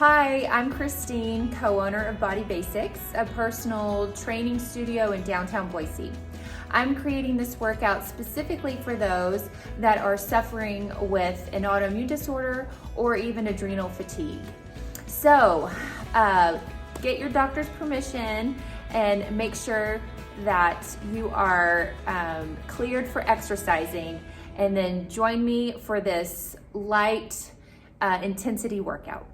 Hi, I'm Christine, co-owner of Body Basics, a personal training studio in downtown Boise. I'm creating this workout specifically for those that are suffering with an autoimmune disorder or even adrenal fatigue. So, get your doctor's permission and make sure that you are cleared for exercising, and then join me for this light intensity workout.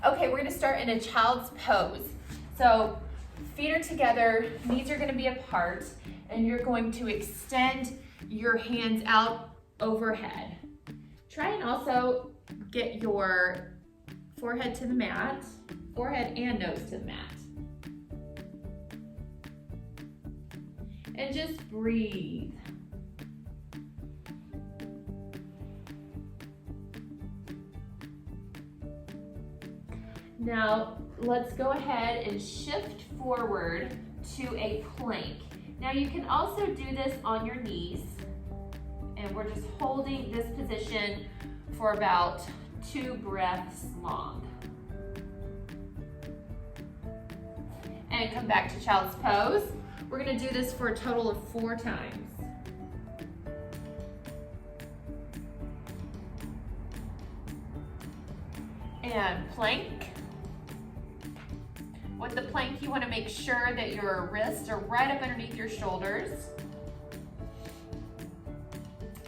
Okay, we're gonna start in a child's pose. So feet are together, knees are gonna be apart, and you're going to extend your hands out overhead. Try and also get your forehead to the mat, forehead and nose to the mat. And just breathe. Now, let's go ahead and shift forward to a plank. Now, you can also do this on your knees, and we're just holding this position for about 2 breaths long. And come back to child's pose. We're gonna do this for a total of 4 times. And plank. With the plank, you want to make sure that your wrists are right up underneath your shoulders.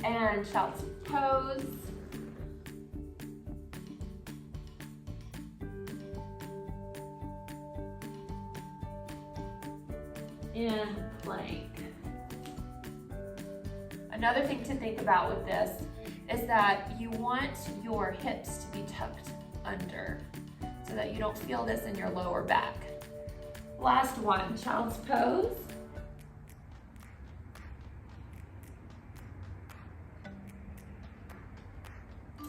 And child's pose. And plank. Another thing to think about with this is that you want your hips to be tucked under so that you don't feel this in your lower back. Last one, child's pose.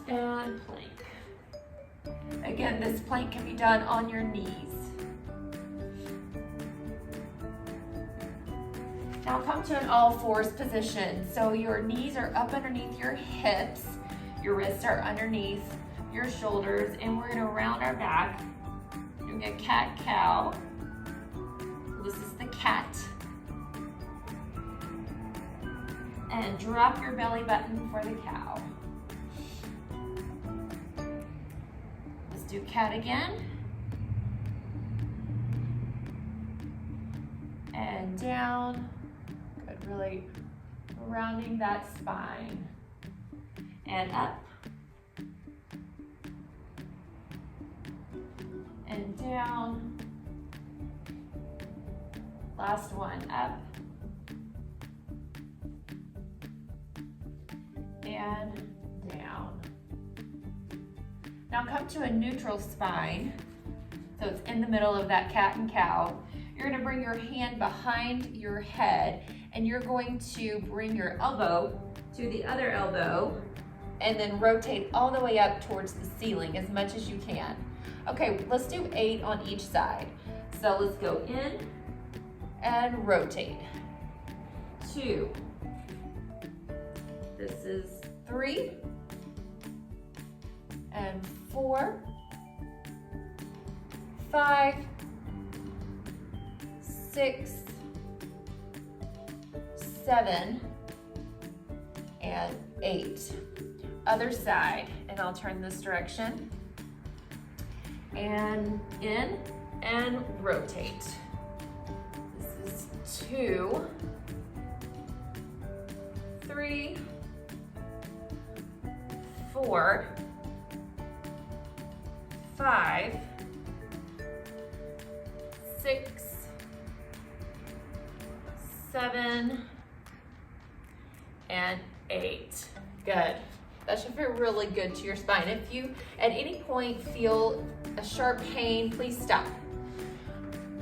And plank. Again, this plank can be done on your knees. Now come to an all fours position. So your knees are up underneath your hips, your wrists are underneath your shoulders, and we're gonna round our back, doing a cat-cow. This is the cat. And drop your belly button for the cow. Let's do cat again. And down. Good, really rounding that spine. And up. And down. Last one, up. And down. Now come to a neutral spine. So it's in the middle of that cat and cow. You're gonna bring your hand behind your head, and you're going to bring your elbow to the other elbow, and then rotate all the way up towards the ceiling as much as you can. Okay, let's do 8 on each side. So let's go in and rotate. 2. This is 3. And 4. 5. 6. 7. And 8. Other side, and I'll turn this direction. And in and rotate. This is 2, 3, 4, 5, 6, 7, and 8. Good. That should feel really good to your spine. If you at any point feel a sharp pain, please stop.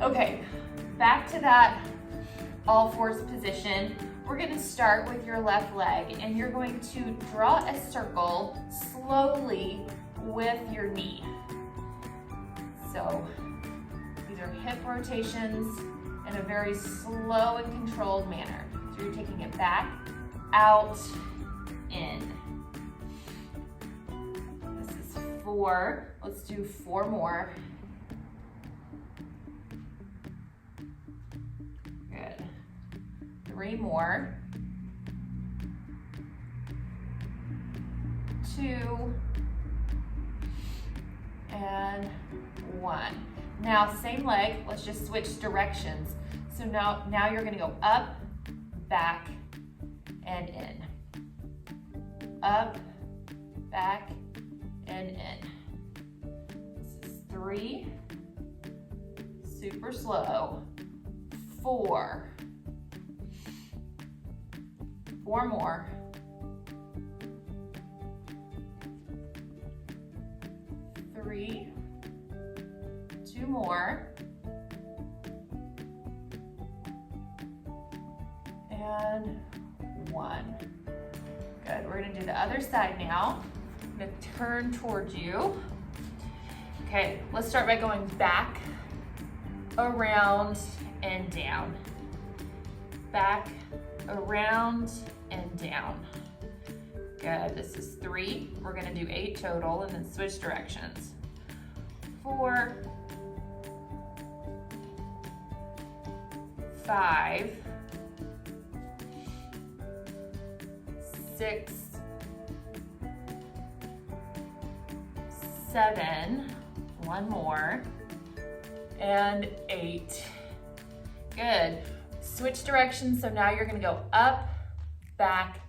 Okay, back to that all fours position. We're gonna start with your left leg, and you're going to draw a circle slowly with your knee. So these are hip rotations in a very slow and controlled manner. So you're taking it back, out, in. This is 4. Let's do 4 more. Good. 3 more. 2 and 1. Now same leg, let's just switch directions. So now you're gonna go up, back, and in. Up, back, and in. This is 3, super slow. 4. 4 more. 3, 2 more, and 1. Good, we're gonna do the other side now. I'm gonna turn towards you. Okay, let's start by going back, around, and down. Back, around, and down. Good, this is 3. We're gonna do 8 total and then switch directions. 4, 5, 6, 7, 1 more, and 8. Good. Switch directions, so now you're gonna go up, back,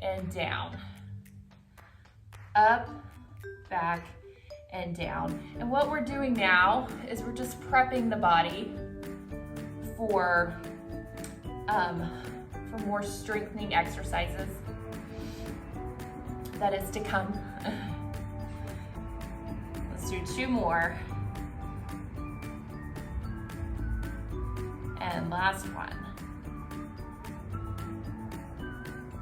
and down. Up, back, and down. And what we're doing now is we're just prepping the body for more strengthening exercises that is to come. Let's do 2 more. And last one.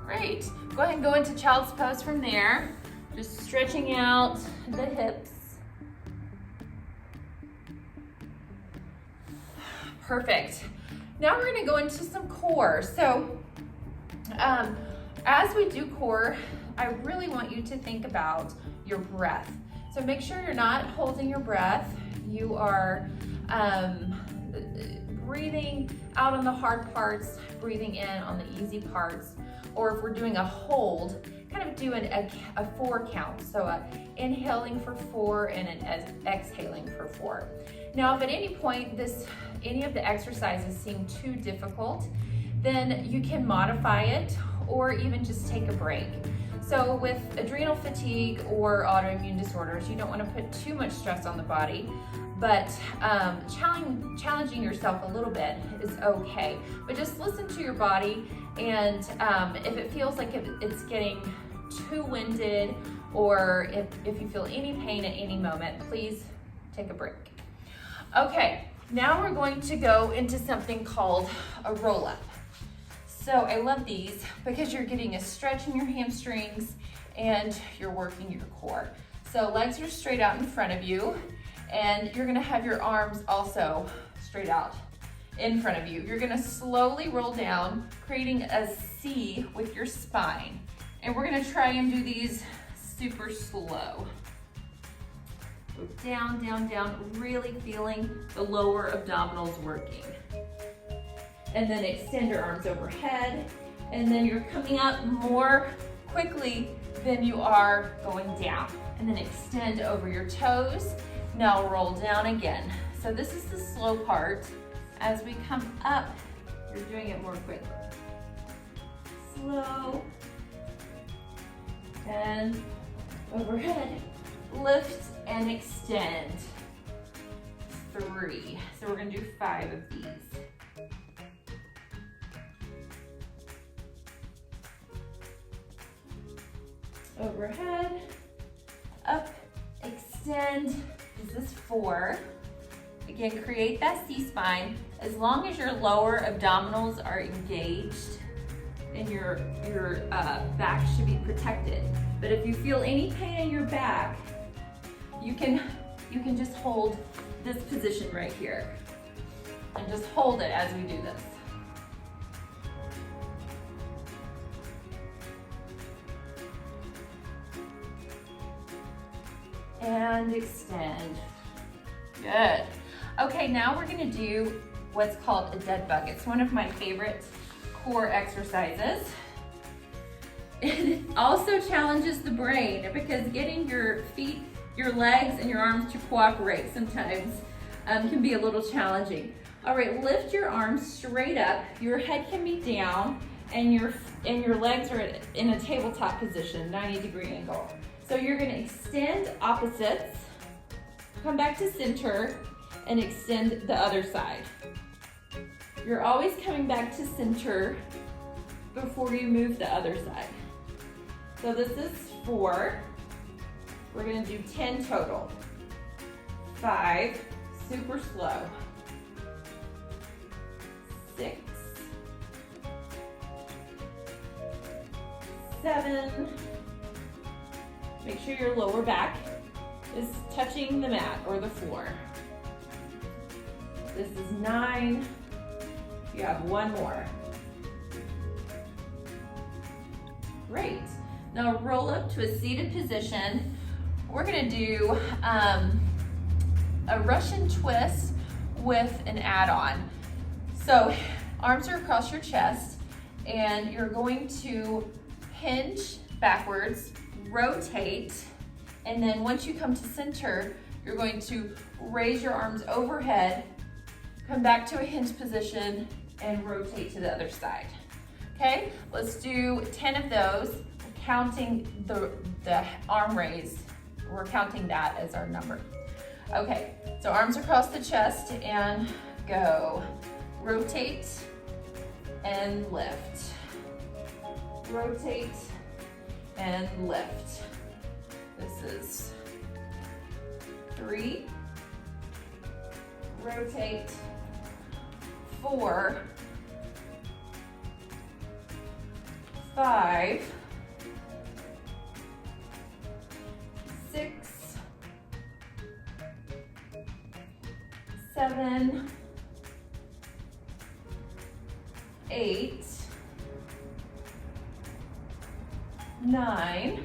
Great. Go ahead and go into child's pose from there. Just stretching out the hips. Perfect. Now we're gonna go into some core. So as we do core, I really want you to think about your breath. So make sure you're not holding your breath. You are breathing out on the hard parts, breathing in on the easy parts. Or if we're doing a hold, kind of do a 4 count. So inhaling for 4 and an exhaling for 4. Now, if at any point any of the exercises seem too difficult, then you can modify it or even just take a break. So with adrenal fatigue or autoimmune disorders, you don't want to put too much stress on the body, but challenging yourself a little bit is okay. But just listen to your body, and if it feels like it's getting too winded, or if you feel any pain at any moment, please take a break. Okay, now we're going to go into something called a roll-up. So I love these because you're getting a stretch in your hamstrings and you're working your core. So legs are straight out in front of you, and you're gonna have your arms also straight out in front of you. You're gonna slowly roll down, creating a C with your spine. And we're gonna try and do these super slow. Go down, down, down, really feeling the lower abdominals working. And then extend your arms overhead, and then you're coming up more quickly than you are going down. And then extend over your toes. Now roll down again. So this is the slow part. As we come up, you're doing it more quickly. Slow. And overhead. Lift and extend. 3. So we're gonna do 5 of these. Overhead, up, extend. This is 4. Again, create that C-spine. As long as your lower abdominals are engaged and your back should be protected. But if you feel any pain in your back, you can just hold this position right here and just hold it as we do this. and extend. Good. Okay, now we're gonna do what's called a dead bug. It's one of my favorite core exercises. It also challenges the brain because getting your feet, your legs, and your arms to cooperate sometimes can be a little challenging. All right, lift your arms straight up. Your head can be down, and your legs are in a tabletop position, 90-degree angle. So you're gonna extend opposites, come back to center, and extend the other side. You're always coming back to center before you move the other side. So this is 4. We're gonna do 10 total. 5, super slow. 6, 7. Make sure your lower back is touching the mat or the floor. This is 9. You have 1 more. Great. Now roll up to a seated position. We're gonna do a Russian twist with an add-on. So arms are across your chest and you're going to hinge backwards, rotate, and then once you come to center, you're going to raise your arms overhead, come back to a hinge position, and rotate to the other side. Okay, let's do 10 of those, counting the arm raise. We're counting that as our number. Okay, so arms across the chest and go. Rotate and lift. Rotate and lift. This is 3. Rotate. 4. 5. 6. 7. 8. 9.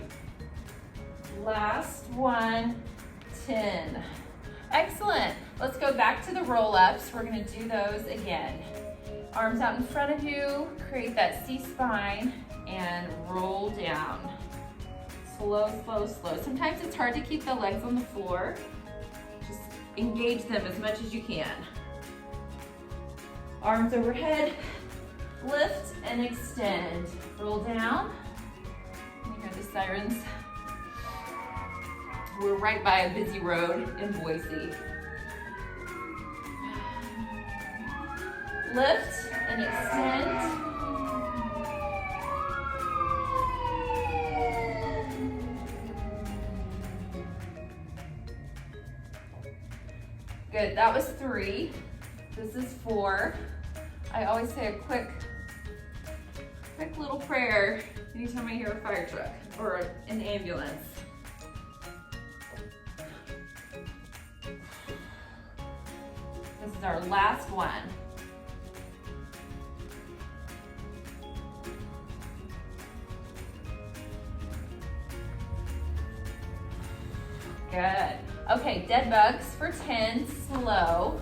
Last one, 10. Excellent. Let's go back to the roll-ups. We're gonna do those again. Arms out in front of you, create that C-spine, and roll down. Slow, slow, slow. Sometimes it's hard to keep the legs on the floor. Just engage them as much as you can. Arms overhead, lift and extend. Roll down. You hear the sirens. We're right by a busy road in Boise. Lift and extend. Good, that was 3. This is 4. I always say a quick little prayer anytime I hear a fire truck or an ambulance. This is our last one. Good. Okay, dead bugs for 10, slow.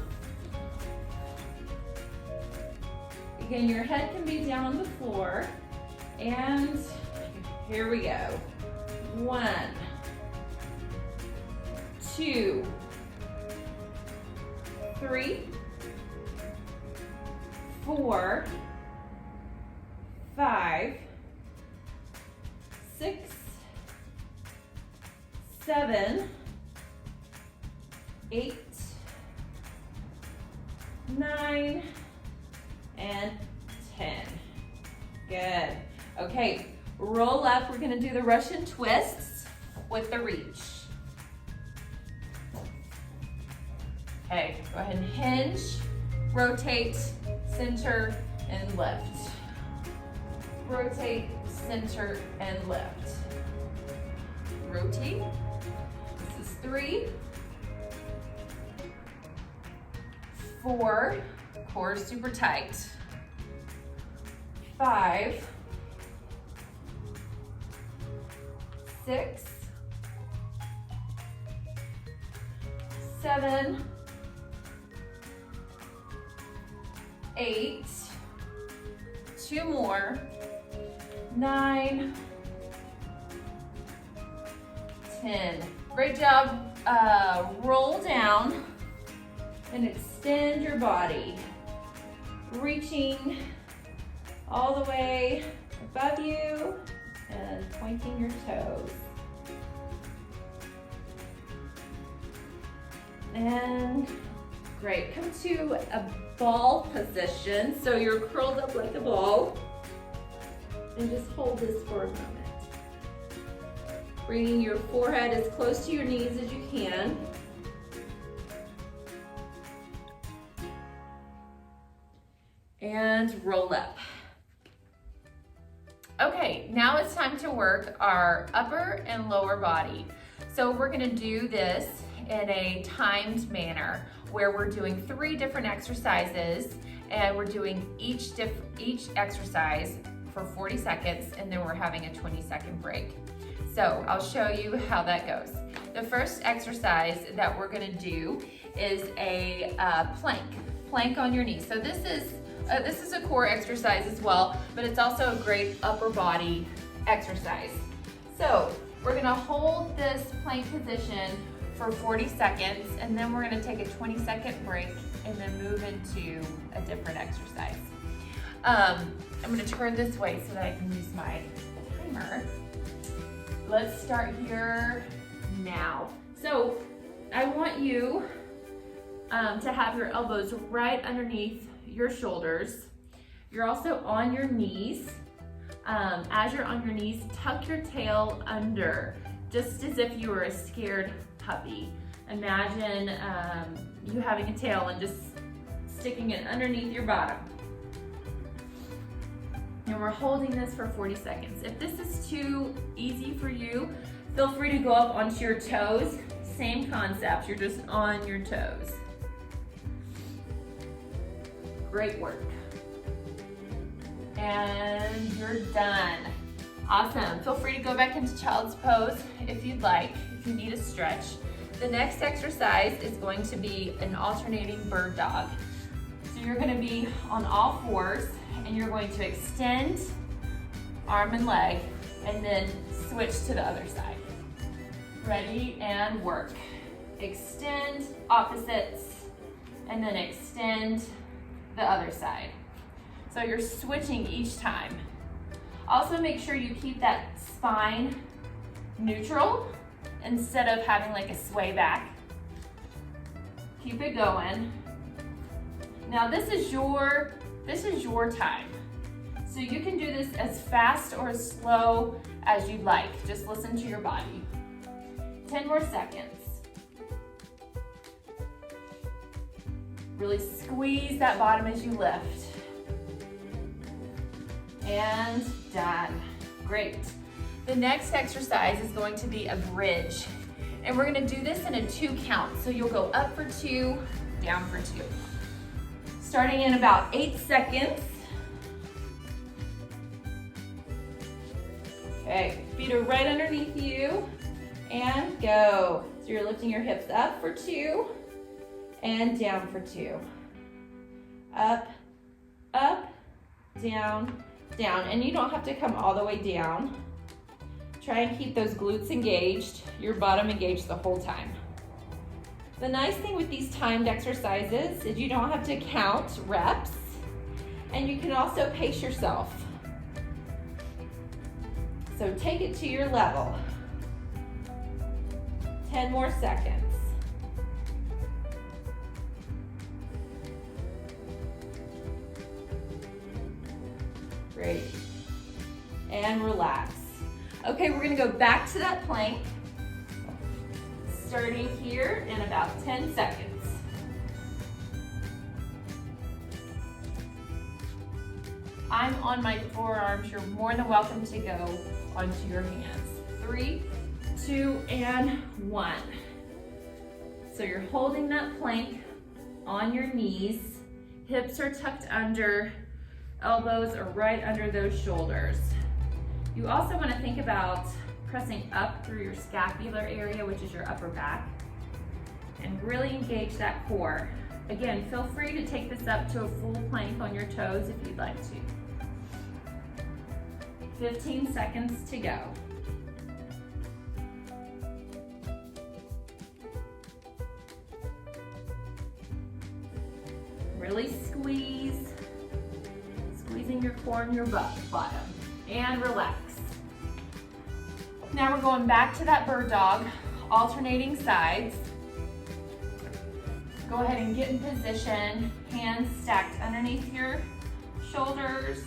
Again, your head can be down on the floor. And here we go. 1, 2, 3, 4, 5, 6, 7, 8, 9, and 10. Good. Okay, roll up. We're gonna do the Russian twists with the reach. Okay, go ahead and hinge, rotate, center, and lift. Rotate, center, and lift. Rotate. This is 3, 4, core is super tight. 5, 6, 7, 8, 2 more, 9, 10. Great job. Roll down and extend your body, reaching all the way above you and pointing your toes. And great, come to a ball position. So you're curled up like a ball. And just hold this for a moment. Bringing your forehead as close to your knees as you can. And roll up. Okay, now it's time to work our upper and lower body. So we're gonna do this in a timed manner where we're doing 3 different exercises and we're doing each exercise for 40 seconds and then we're having a 20-second break. So I'll show you how that goes. The first exercise that we're gonna do is a plank on your knees. So this is a core exercise as well, but it's also a great upper body exercise. So we're gonna hold this plank position for 40 seconds, and then we're gonna take a 20-second break and then move into a different exercise. I'm gonna turn this way so that I can use my timer. Let's start here now. So I want you to have your elbows right underneath your shoulders. You're also on your knees. As you're on your knees, tuck your tail under, just as if you were a scared puppy. Imagine you having a tail and just sticking it underneath your bottom. And we're holding this for 40 seconds. If this is too easy for you, feel free to go up onto your toes. Same concept, you're just on your toes. Great work. And you're done. Awesome. Feel free to go back into child's pose if you'd like, if you need a stretch. The next exercise is going to be an alternating bird dog. So you're going to be on all fours and you're going to extend arm and leg and then switch to the other side. Ready and work. Extend opposites and then extend the other side. So you're switching each time. Also make sure you keep that spine neutral instead of having like a sway back. Keep it going. Now this is your time. So you can do this as fast or as slow as you'd like. Just listen to your body. 10 more seconds. Really squeeze that bottom as you lift. And done. Great. The next exercise is going to be a bridge. And we're gonna do this in a 2 count. So you'll go up for 2, down for 2. Starting in about 8 seconds. Okay, feet are right underneath you. And go. So you're lifting your hips up for 2 and down for 2. Up, up, down, down. And you don't have to come all the way down. Try and keep those glutes engaged, your bottom engaged the whole time. The nice thing with these timed exercises is you don't have to count reps, and you can also pace yourself. So take it to your level. 10 more seconds. Great. And relax. Okay, we're gonna go back to that plank, starting here in about 10 seconds. I'm on my forearms. You're more than welcome to go onto your hands. 3, 2, and 1. So you're holding that plank on your knees. Hips are tucked under, elbows are right under those shoulders. You also want to think about pressing up through your scapular area, which is your upper back. and really engage that core. Again, feel free to take this up to a full plank on your toes if you'd like to. 15 seconds to go. Really squeeze, squeezing your core and your bottom, and relax. Now we're going back to that bird dog, alternating sides. Go ahead and get in position, hands stacked underneath your shoulders.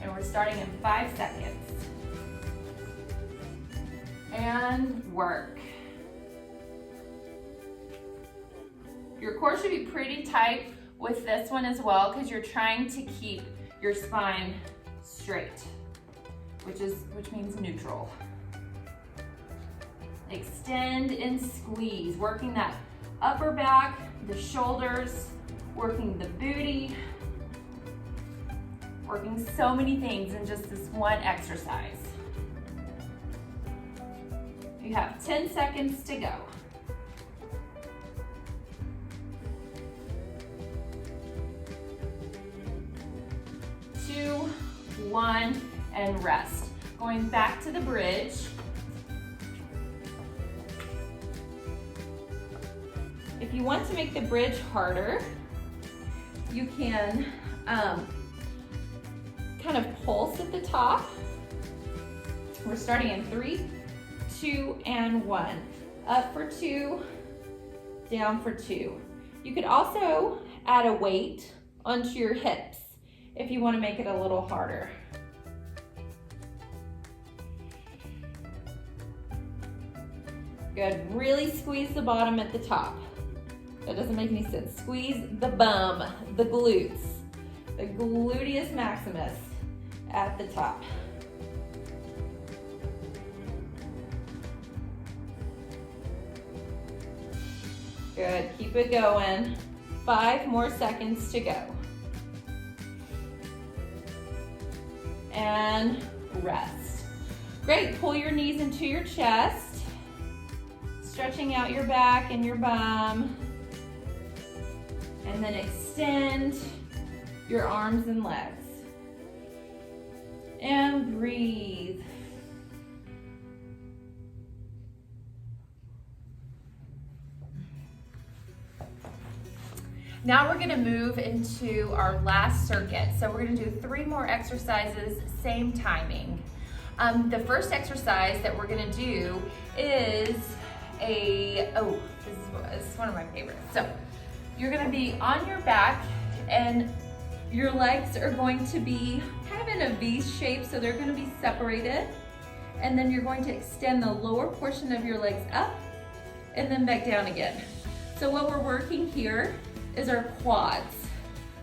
And we're starting in 5 seconds. And work. Your core should be pretty tight with this one as well because you're trying to keep your spine straight, which means neutral. Extend and squeeze, working that upper back, the shoulders, working the booty, working so many things in just this one exercise. You have 10 seconds to go. 2, 1, and rest. Going back to the bridge. If you want to make the bridge harder, you can kind of pulse at the top. We're starting in 3, 2, and 1. Up for 2, down for 2. You could also add a weight onto your hips if you want to make it a little harder. Good, really squeeze the bottom at the top. That doesn't make any sense. Squeeze the bum, the glutes, the gluteus maximus at the top. Good, keep it going. 5 more seconds to go. And rest. Great, pull your knees into your chest, stretching out your back and your bum. And then extend your arms and legs. And breathe. Now we're gonna move into our last circuit. So we're gonna do 3 more exercises, same timing. The first exercise that we're gonna do is this is one of my favorites. So you're gonna be on your back and your legs are going to be kind of in a V shape, so they're gonna be separated. And then you're going to extend the lower portion of your legs up and then back down again. So what we're working here is our quads.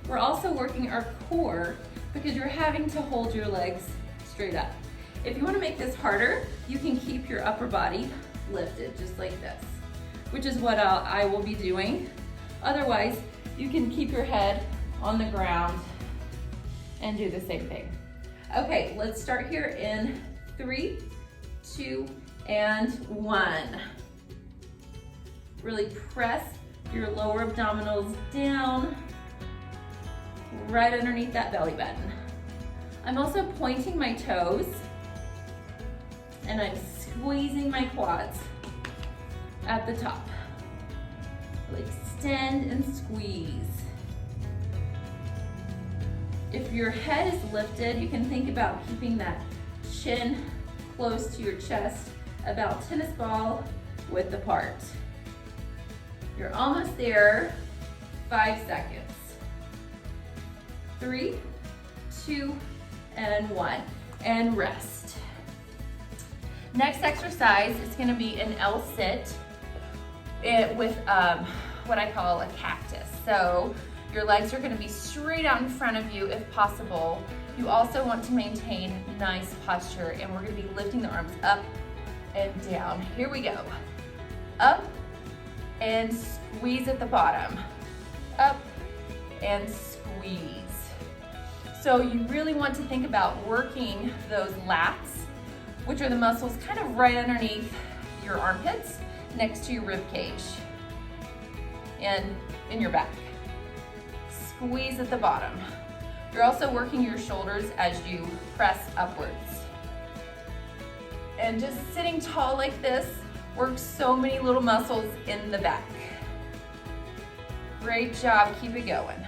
We're also working our core because you're having to hold your legs straight up. If you want to make this harder, you can keep your upper body lifted just like this, which is what I will be doing. Otherwise, you can keep your head on the ground and do the same thing. Okay, let's start here in 3, 2, and 1. Really press your lower abdominals down, right underneath that belly button. I'm also pointing my toes and I'm squeezing my quads at the top. Really extend and squeeze. If your head is lifted, you can think about keeping that chin close to your chest, about tennis ball width apart. You're almost there. 5 seconds. 3, 2, and 1. And rest. Next exercise is going to be an L sit with what I call a cactus. So your legs are going to be straight out in front of you if possible. You also want to maintain nice posture, and we're going to be lifting the arms up and down. Here we go. Up and squeeze at the bottom. Up and squeeze. So you really want to think about working those lats, which are the muscles kind of right underneath your armpits. next to your rib cage and in your back. Squeeze at the bottom. You're also working your shoulders as you press upwards. And just sitting tall like this works so many little muscles in the back. Great job, keep it going.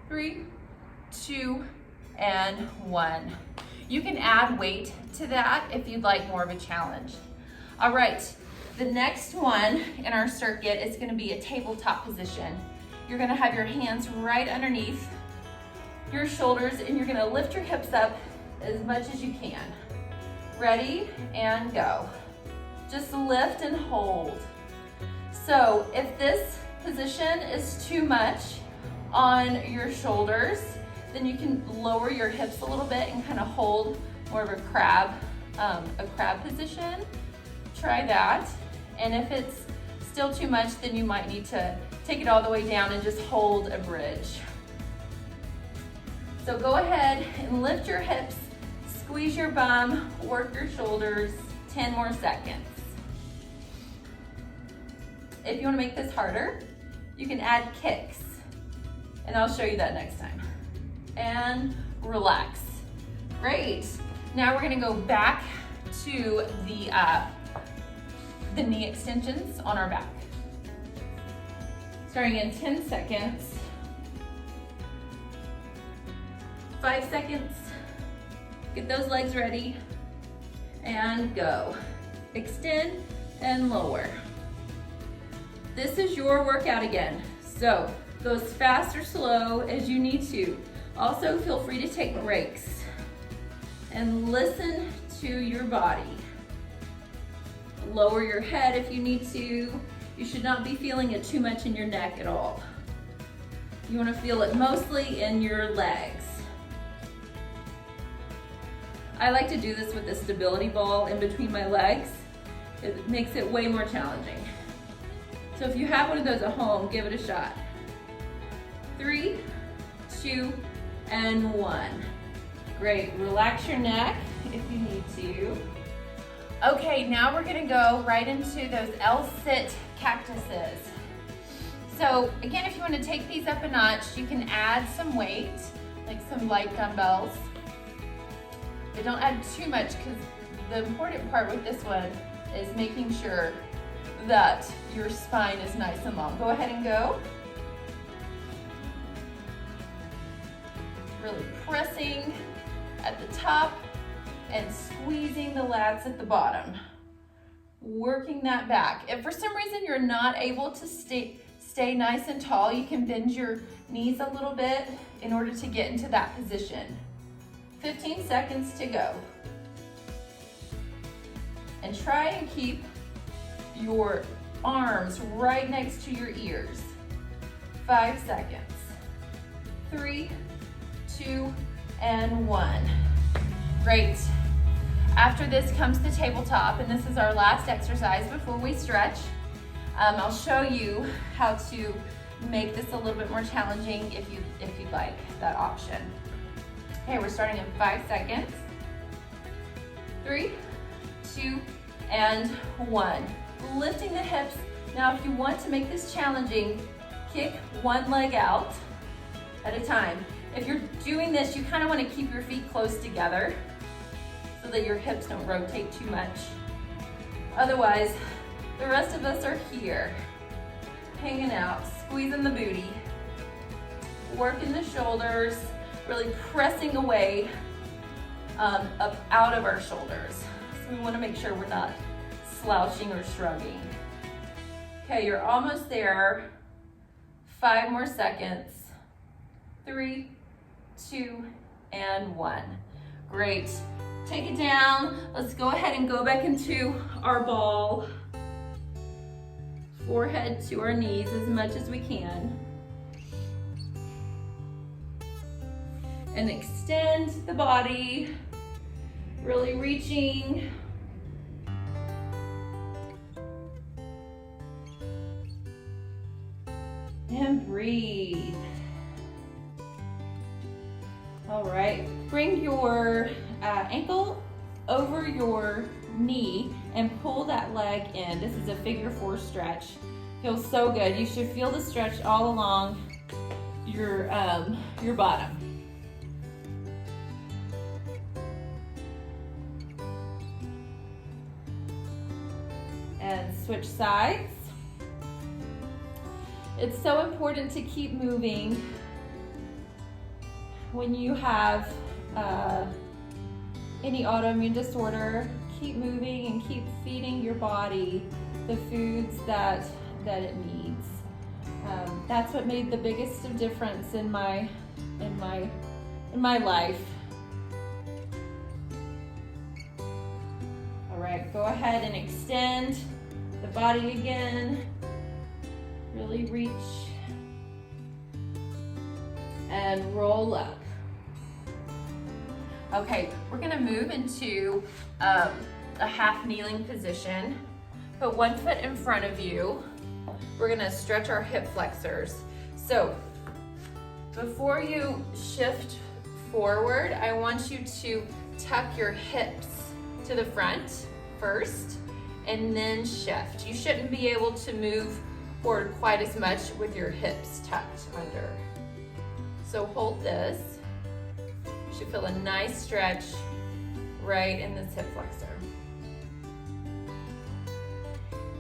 3, 2, and 1. You can add weight to that if you'd like more of a challenge. All right, the next one in our circuit is gonna be a tabletop position. You're gonna have your hands right underneath your shoulders and you're gonna lift your hips up as much as you can. Ready, and go. Just lift and hold. So if this position is too much on your shoulders, then you can lower your hips a little bit and kind of hold more of a crab position. Try that. And if it's still too much, then you might need to take it all the way down and just hold a bridge. So go ahead and lift your hips, squeeze your bum, work your shoulders, 10 more seconds. If you want to make this harder, you can add kicks, and I'll show you that next time. And relax. Great. Now we're gonna go back to the knee extensions on our back. Starting in 10 seconds. 5 seconds. Get those legs ready, and go. Extend and lower. This is your workout again, so go as fast or slow as you need to. Also, feel free to take breaks and listen to your body. Lower your head if you need to. You should not be feeling it too much in your neck at all. You want to feel it mostly in your legs. I like to do this with a stability ball in between my legs. It makes it way more challenging. So if you have one of those at home, give it a shot. 3, 2, and 1. Great, relax your neck if you need to. Okay, now we're gonna go right into those L-sit cactuses. So again, if you wanna take these up a notch, you can add some weight, like some light dumbbells. But don't add too much, because the important part with this one is making sure that your spine is nice and long. Go ahead and go. Really pressing at the top and squeezing the lats at the bottom. Working that back. If for some reason you're not able to stay nice and tall, you can bend your knees a little bit in order to get into that position. 15 seconds to go. And try and keep your arms right next to your ears. 5 seconds. 3, 2, and 1. Great. After this comes the tabletop, and this is our last exercise before we stretch. I'll show you how to make this a little bit more challenging if you'd like that option. Okay, we're starting in 5 seconds. 3, 2, and 1. Lifting the hips. Now, if you want to make this challenging, kick one leg out at a time. If you're doing this, you kind of want to keep your feet close together so that your hips don't rotate too much. Otherwise, the rest of us are here, hanging out, squeezing the booty, working the shoulders, really pressing away up out of our shoulders. So we want to make sure we're not slouching or shrugging. Okay, you're almost there. 5 more seconds. 3, 2, and 1. Great. Take it down. Let's go ahead and go back into our ball. Forehead to our knees as much as we can. And extend the body, really reaching. And breathe. All right, bring your ankle over your knee and pull that leg in. This is a figure 4 stretch. Feels so good. You should feel the stretch all along your bottom. And switch sides. It's so important to keep moving when you have any autoimmune disorder. Keep moving and keep feeding your body the foods that it needs. That's what made the biggest of difference in my life. All right, go ahead and extend the body again. Really reach and roll up. Okay, we're gonna move into a half kneeling position. Put one foot in front of you. We're gonna stretch our hip flexors. So before you shift forward, I want you to tuck your hips to the front first and then shift. You shouldn't be able to move forward quite as much with your hips tucked under. So hold this. You should feel a nice stretch right in this hip flexor.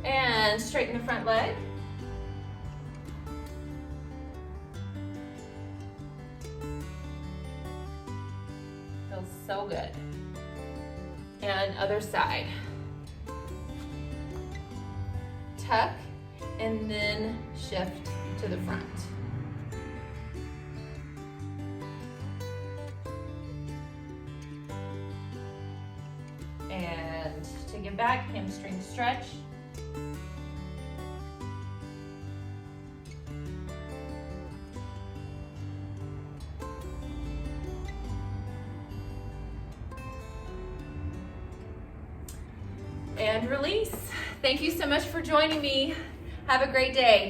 And straighten the front leg. Feels so good. And other side. Tuck and then shift to the front. And take it back, hamstring stretch. And release. Thank you so much for joining me. Have a great day.